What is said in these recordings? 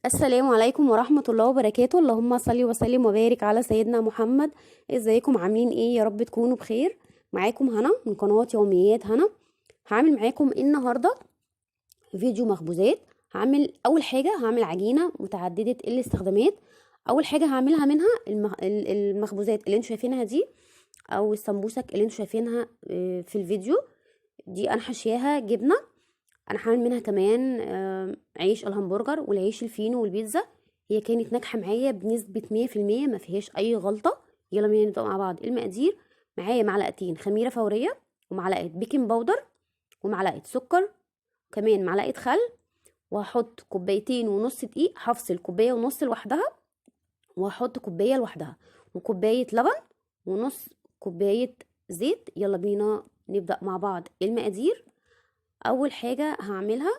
السلام عليكم ورحمة الله وبركاته. اللهم صل وسلم وبارك على سيدنا محمد. ازيكم عاملين ايه؟ يا رب تكونوا بخير. معاكم هنا من قناة يوميات هنا. هعمل معاكم النهاردة فيديو مخبوزات. اول حاجة هعمل عجينة متعددة الاستخدامات. اول حاجة هعملها منها المخبوزات اللي انتوا شايفينها دي، او السمبوسك اللي انتوا شايفينها في الفيديو دي. انا حشياها جبنة. انا هعمل منها كمان عيش الهمبرجر والعيش الفينو والبيتزا. هي كانت ناجحه معايا بنسبه 100%، ما فيهاش اي غلطه. يلا بينا نبدا مع بعض. المقادير: معايا معلقتين خميره فوريه، ومعلقه بيكنج باودر، ومعلقه سكر، وكمان معلقه خل. وهحط كوبايتين ونص دقيق. هفصل كوبايه ونص لوحدها، وهحط كوبايه لوحدها، وكوبايه لبن، ونص كوبايه زيت. يلا بينا نبدا مع بعض المقادير. اول حاجه هعملها،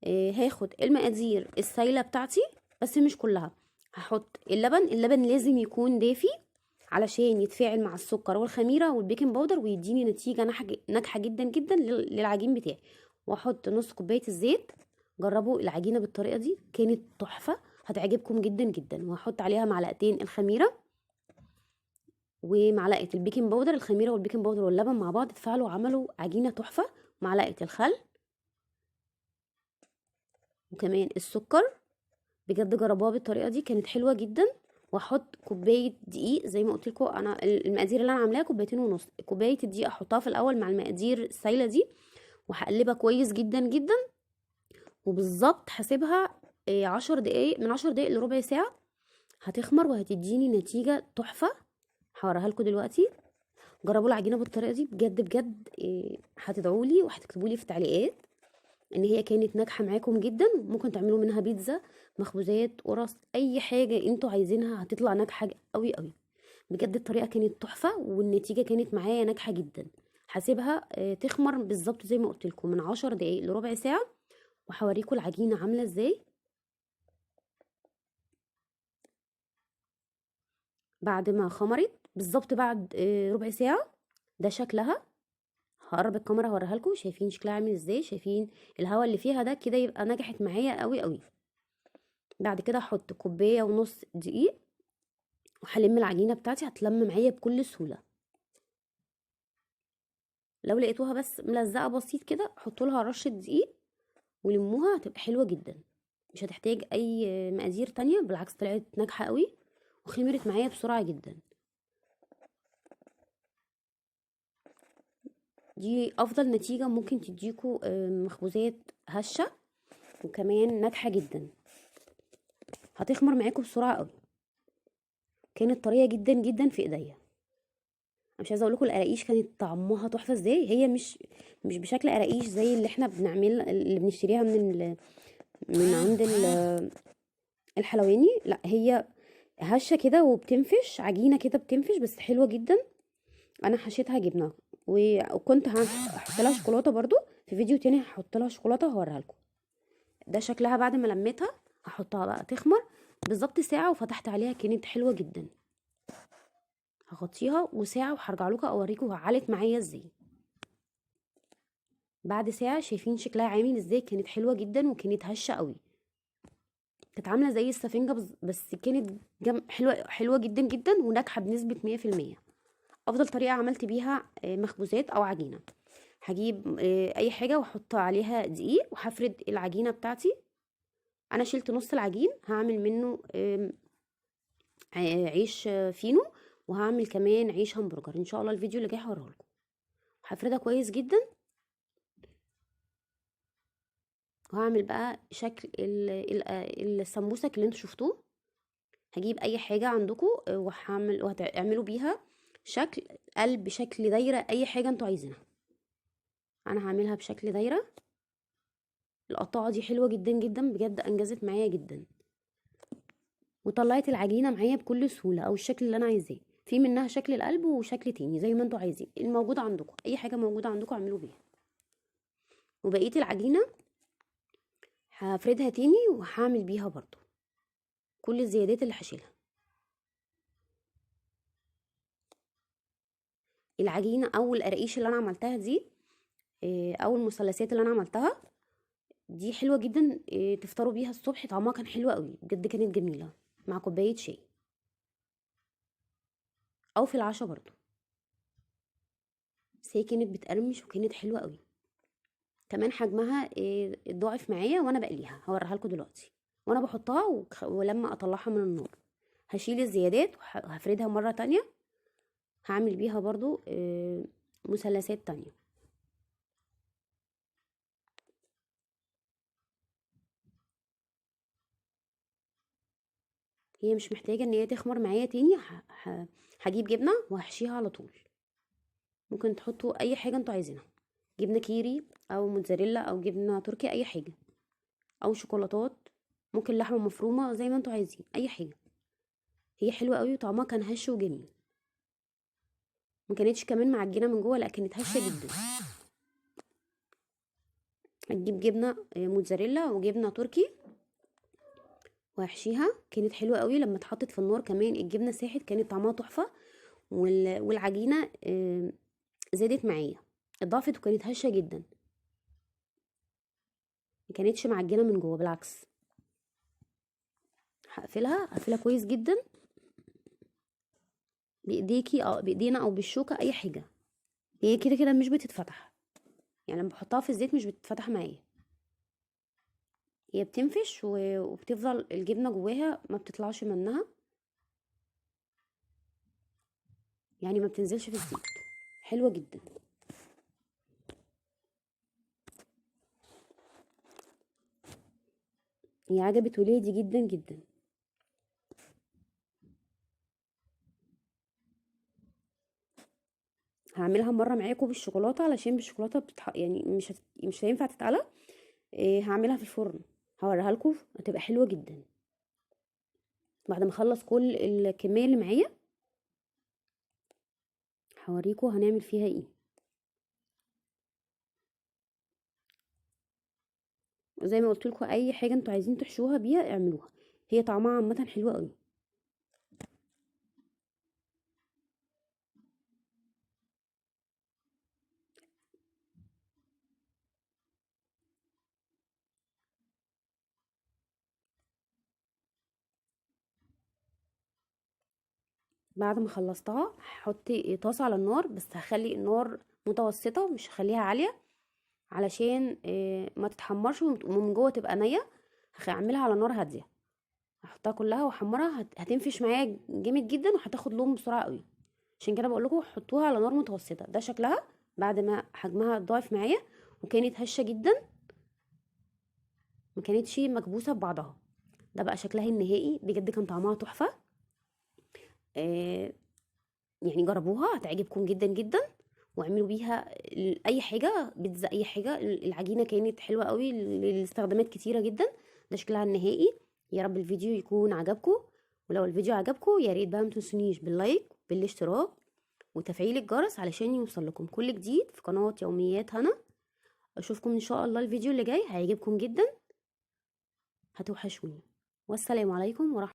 هاخد المقادير السايله بتاعتي بس مش كلها. هحط اللبن لازم يكون دافي علشان يتفاعل مع السكر والخميره والبيكنج باودر ويديني نتيجه ناجحه جدا جدا للعجين بتاعي. واحط نص كوبايه الزيت. جربوا العجينه بالطريقه دي، كانت تحفه، هتعجبكم جدا جدا. وهحط عليها معلقتين الخميره ومعلقه البيكنج باودر. الخميره والبيكنج باودر واللبن مع بعض اتفاعلوا وعملوا عجينه تحفه. معلقه الخل، وكمان السكر. بجد جربوها بالطريقه دي، كانت حلوه جدا. واحط كوبايه دقيق زي ما قلت لكم. انا المقادير اللي انا عاملاها كوبايتين ونص. كوبايه الدقيق احطها في الاول مع المقادير السايله دي، وهقلبها كويس جدا جدا. وبالظبط هسيبها 10 دقايق، من 10 دقايق لربع ساعه. هتخمر وهتديني نتيجه تحفه. هوريها لكم دلوقتي. جربوا العجينه بالطريقه دي بجد بجد، هتدعوا لي وهتكتبوا لي في التعليقات ان هي كانت ناجحه معاكم جدا. ممكن تعملوا منها بيتزا، مخبوزات، قرص، اي حاجه انتوا عايزينها هتطلع ناجحه قوي قوي. بجد الطريقه كانت تحفه والنتيجه كانت معايا ناجحه جدا. هسيبها تخمر بالظبط زي ما قلت لكم من 10 دقايق لربع ساعه. وهوريكم العجينه عامله ازاي بعد ما خمرت. بالظبط بعد ربع ساعه ده شكلها. هقرب الكاميرا هوريها لكم. شايفين شكلها عامل ازاي؟ شايفين الهواء اللي فيها ده؟ كده يبقى نجحت معايا قوي قوي. بعد كده احط كوبايه ونص دقيق، وهلم العجينه بتاعتي. هتلم معايا بكل سهوله. لو لقيتوها بس ملزقه بسيط كده حطوا لها رشه دقيق ولموها، هتبقى حلوه جدا. مش هتحتاج اي مقادير تانية، بالعكس طلعت ناجحه قوي وخمرت معايا بسرعه جدا. دي افضل نتيجه ممكن تديكوا مخبوزات هشه وكمان ناجحه جدا. هتخمر معاكم بسرعه قوي. كانت طريه جدا جدا في ايديا. مش عايزه اقول لكم القراقيش كانت طعمها تحفه ازاي. هي مش بشكل قراقيش زي اللي احنا بنعمل اللي بنشتريها من عند الحلواني. لا، هي هشه كده وبتنفش عجينه كده بتنفش، بس حلوه جدا. انا حشيتها جبنه وكنت هحط لها شوكولاته برضو. في فيديو تاني هحط لها شوكولاته هوريها لكم. ده شكلها بعد ما لميتها. هحطها بقى تخمر بالظبط ساعه، وفتحت عليها كانت حلوه جدا. هغطيها وساعه وهرجع لكم اوريكم علت معايا ازاي. بعد ساعه شايفين شكلها عامل ازاي؟ كانت حلوه جدا وكانت هشه قوي. كانت عامله زي السفنجه بس كانت حلوه حلوه جدا جدا وناجحه بنسبه 100%. افضل طريقه عملت بيها مخبوزات او عجينه. هجيب اي حاجه واحط عليها دقيق وهفرد العجينه بتاعتي. انا شلت نص العجين، هعمل منه عيش فينو، وهعمل كمان عيش همبرجر ان شاء الله. الفيديو اللي جاي هوريه لكم. هفردها كويس جدا. وهعمل بقى شكل السمبوسك اللي انتوا شفتوه. هجيب اي حاجه عندكم وهتعملوا بيها شكل قلب، شكل دايره، اي حاجه انتوا عايزينها. انا هعملها بشكل دايره. القطاعه دي حلوه جدا جدا بجد، انجزت معايا جدا. وطلعت العجينه معايا بكل سهوله، او الشكل اللي انا عايزاه. في منها شكل القلب وشكل تاني زي ما انتوا عايزين. الموجود عندكم، اي حاجه موجوده عندكم اعملوا بيها. وبقيه العجينه هفردها تاني وهعمل بيها برضو كل الزيادات اللي هشيلها. العجينه او القراقيش اللي انا عملتها دي، او المثلثات اللي انا عملتها، دي حلوة جدا، تفطروا بيها الصبح. طعمها كان حلو قوي بجد، كانت جميلة مع كوباية شاي او في العشاء برضو. بس هي كانت بتقرمش وكانت حلوة قوي. كمان حجمها اتضاعف معايا وانا بقليها، هوريها لكم دلوقتي. وانا بحطها ولما اطلعها من النار هشيل الزيادات وهفردها مرة تانية. هعمل بيها برضو مثلثات تانية. هي مش محتاجة ان هي تخمر معايا تاني. هجيب جبنة وهحشيها على طول. ممكن تحطوا اي حاجة انتوا عايزينها، جبنة كيري او موتزاريلا او جبنة تركي، اي حاجة، او شوكولاتات، ممكن لحمة مفرومة، زي ما انتوا عايزين اي حاجة. هي حلوة قوي وطعمها كان هش وجميل. ما كانتش كمان معجنة من جوه، لا كانت هشة جدا. هتجيب جبنة موتزاريلا وجبنة تركي وهحشيها. كانت حلوة قوي لما اتحطت في النار، كمان الجبنة ساحت، كانت طعمها تحفة. والعجينة زادت معايا، اضافت وكانت هشة جدا. ما كانتش معجنة من جوه، بالعكس. هقفلها كويس جدا بايديكي او بايدينا او بالشوكة، اي حاجة. هي كده كده مش بتتفتح، يعني لما بحطها في الزيت مش بتتفتح معايا. هي بتنفش وبتفضل الجبنة جواها ما بتطلعش منها، يعني ما بتنزلش في الزيت. حلوة جدا. هي عجبت ولادي جدا جدا. هعملها مرة معاكم بالشوكولاتة، علشان بالشوكولاتة يعني مش هينفع تتقلى. هعملها في الفرن، هوريها لكم، هتبقى حلوة جدا. بعد ما اخلص كل الكمية اللي معايا هوريكم هنعمل فيها ايه. زي ما قلت لكم، اي حاجة انتوا عايزين تحشوها بيها اعملوها. هي طعمها عامة حلوة قوي. بعد ما خلصتها هحط طاسة على النار، بس هخلي النار متوسطة، مش هخليها عالية، علشان ما تتحمرش ومن جوه تبقى نية. هعملها على نار هادية، هحطها كلها واحمرها. هتنفش معايا جامد جدا وهتاخد لون بسرعة قوي. عشان كده بقول لكم حطوها على نار متوسطة. ده شكلها بعد ما حجمها ضاعف معايا وكانت هشة جدا، ما كانتش مكبوسة ببعضها. ده بقى شكلها النهائي، بجد كان طعمها تحفة. آه يعني جربوها هتعجبكم جدا جدا. واعملوا بيها اي حاجه، بيتزا، اي حاجه. العجينه كانت حلوه قوي لاستخدامات كتيره جدا. ده شكلها النهائي. يا رب الفيديو يكون عجبكم. ولو الفيديو عجبكم يا ريت بقى متنسونيش باللايك بالاشتراك وتفعيل الجرس علشان يوصل لكم كل جديد في قناه يوميات هنا. اشوفكم ان شاء الله الفيديو اللي جاي هيعجبكم جدا. هتوحشوني. والسلام عليكم ورحمه